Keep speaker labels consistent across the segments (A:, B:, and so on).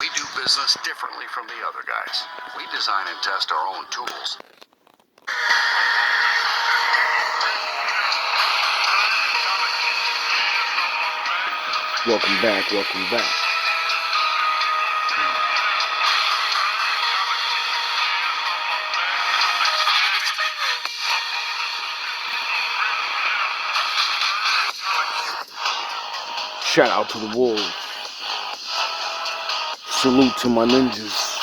A: We do business differently from the other guys. We design and test our own tools.
B: Welcome back, welcome back. Shout out to the wolves. Salute to my ninjas.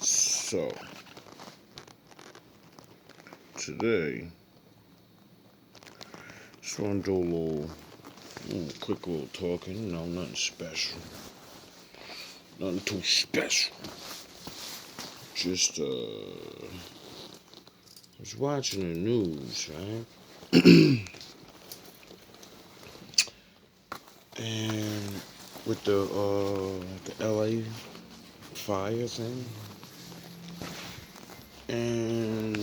B: So, today, just want to do a little quick little talking. No, nothing special. Nothing too special. Just, was watching the news, right? And with the LA fire thing. And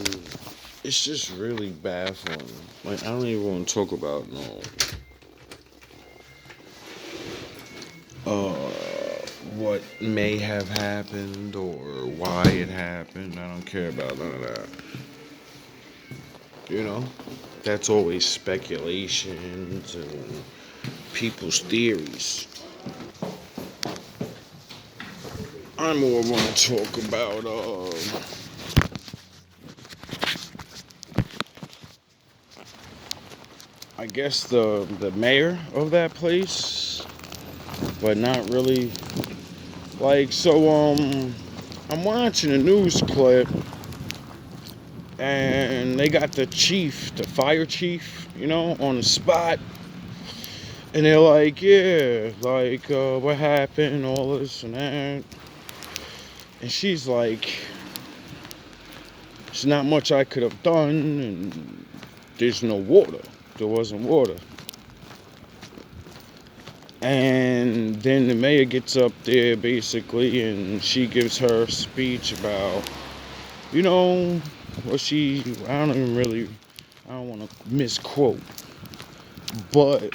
B: it's just really baffling. Like, I don't even want to talk about what may have happened or why it happened. I don't care about none of that. You know, that's always speculations and people's theories. I more want to talk about I guess the mayor of that place, but not really. Like, so I'm watching a news clip, and they got the chief, the fire chief, on the spot, and they're like, yeah, like, what happened, all this and that, and she's like, there's not much I could have done, and there's no water. There wasn't water. And then the mayor gets up there basically, and she gives her speech about, I don't want to misquote, but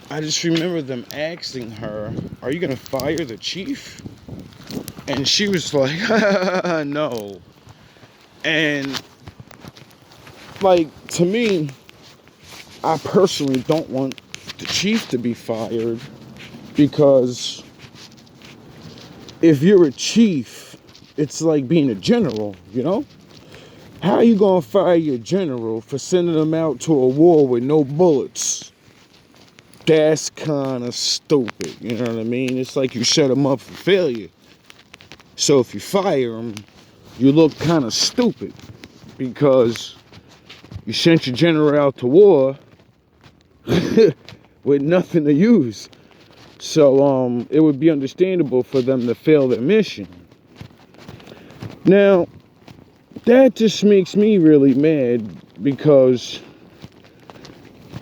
B: I just remember them asking her, are you going to fire the chief? And she was like, no. And, like, to me, I personally don't want the chief to be fired, because if you're a chief, it's like being a general, How are you going to fire your general for sending them out to a war with no bullets? That's kind of stupid, you know what I mean? It's like you set them up for failure. So if you fire them, you look kind of stupid, because you sent your general out to war with nothing to use. So it would be understandable for them to fail their mission. Now, that just makes me really mad, because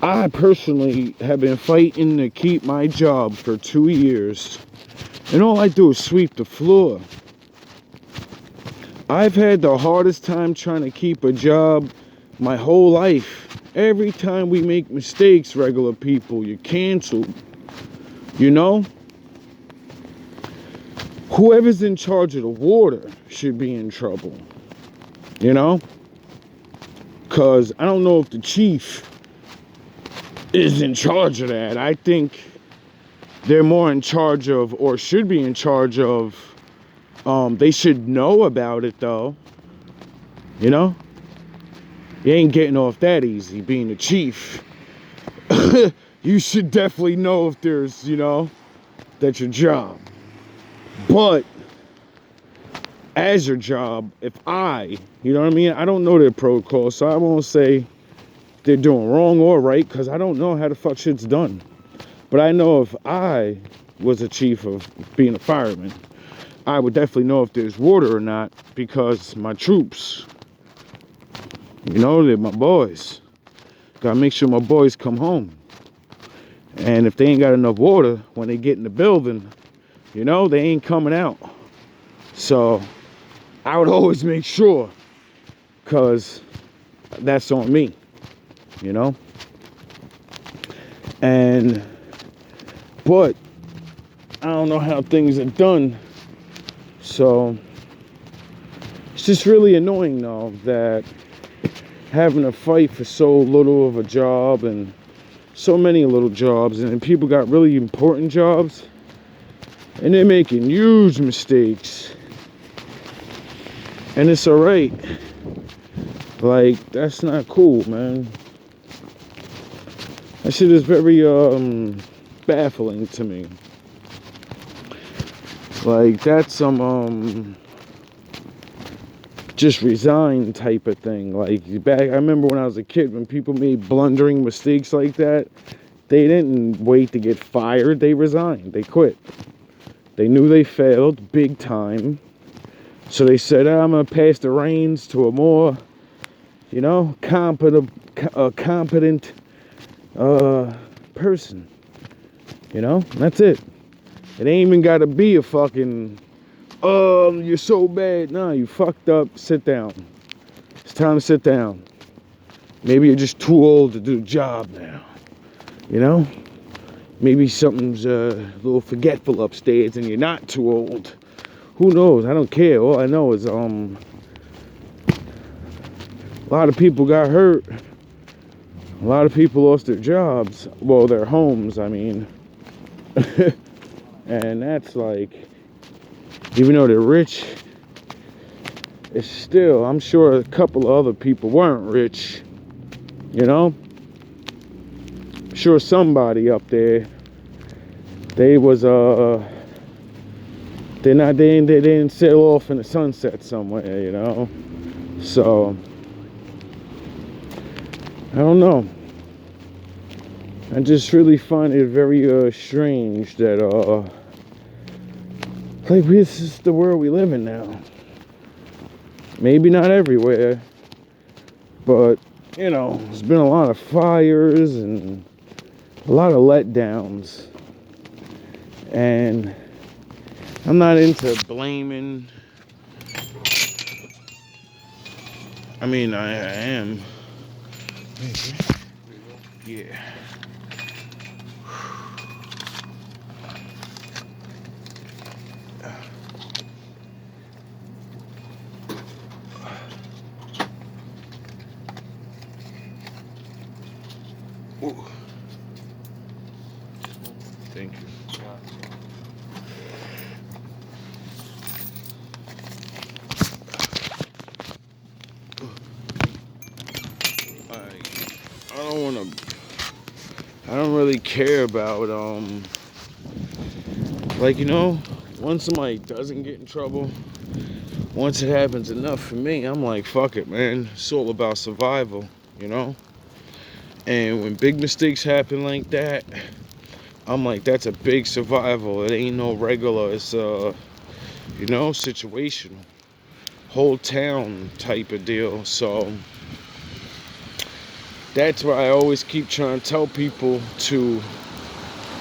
B: I personally have been fighting to keep my job for 2 years, and all I do is sweep the floor. I've had the hardest time trying to keep a job my whole life. Every time we make mistakes, regular people, you're canceled. Whoever's in charge of the water should be in trouble. Because I don't know if the chief is in charge of that. I think they're more in charge of, or should be in charge of, they should know about it, though. You ain't getting off that easy being the chief. You should definitely know if there's, that's your job. But as your job, if I don't know their protocol, so I won't say they're doing wrong or right, because I don't know how the fuck shit's done. But I know if I was a chief of being a fireman, I would definitely know if there's water or not, because my troops, they're my boys. Gotta make sure my boys come home. And if they ain't got enough water when they get in the building, you know, they ain't coming out. So I would always make sure, because that's on me, you know. But I don't know how things are done. So it's just really annoying though that having to fight for so little of a job and so many little jobs, and then people got really important jobs and they're making huge mistakes, and it's all right. Like, that's not cool, man. That shit is very baffling to me. Like, that's some just resign type of thing. Like, I remember when I was a kid, when people made blundering mistakes like that, they didn't wait to get fired. They resigned. They quit. They knew they failed big time. So they said, I'm going to pass the reins to a more, you know, competent person. You know, that's it. It ain't even got to be a fucking, you're so bad. No, you fucked up. Sit down. It's time to sit down. Maybe you're just too old to do the job now. You know? Maybe something's a little forgetful upstairs and you're not too old. Who knows? I don't care. All I know is a lot of people got hurt. A lot of people lost their jobs. Well, their homes, I mean. And that's like, even though they're rich, it's still, I'm sure a couple of other people weren't rich. You know? I'm sure somebody up there, they was they didn't sail off in the sunset somewhere, you know. So I don't know. I just really find it very strange that like, this is the world we live in now. Maybe not everywhere, but you know, there's been a lot of fires and a lot of letdowns. And I'm not into blaming. I mean, I am. Yeah. Ooh. Thank you. I don't really care about like, you know, once somebody doesn't get in trouble, once it happens enough for me, I'm like, fuck it, man. It's all about survival, you know. And when big mistakes happen like that, I'm like, that's a big survival. It ain't no regular. It's you know, situational, whole town type of deal. So that's why I always keep trying to tell people to,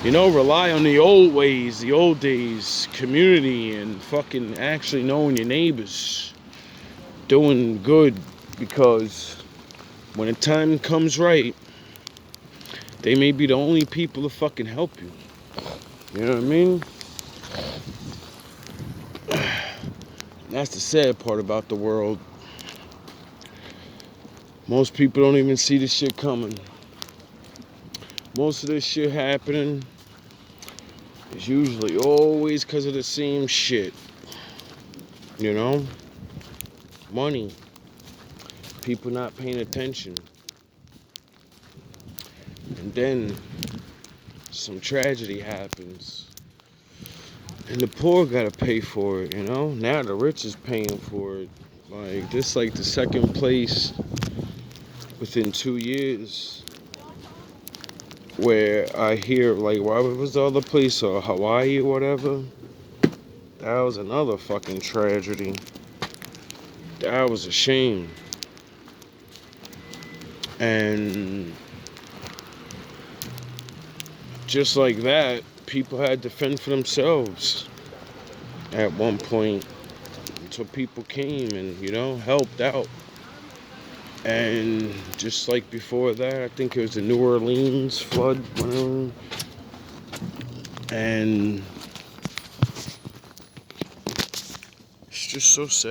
B: you know, rely on the old ways, the old days, community, and fucking actually knowing your neighbors, doing good, because when the time comes right, they may be the only people to fucking help you. You know what I mean? That's the sad part about the world. Most people don't even see this shit coming. Most of this shit happening is usually always because of the same shit. You know? Money. People not paying attention. And then some tragedy happens. And the poor gotta pay for it, you know? Now the rich is paying for it. Like, this like the second place within 2 years where I hear, like, what was the other place, Hawaii or whatever? That was another fucking tragedy. That was a shame. And just like that, people had to fend for themselves at one point until people came and, helped out. And just like before that, I think it was the New Orleans flood, whatever. And it's just so sad.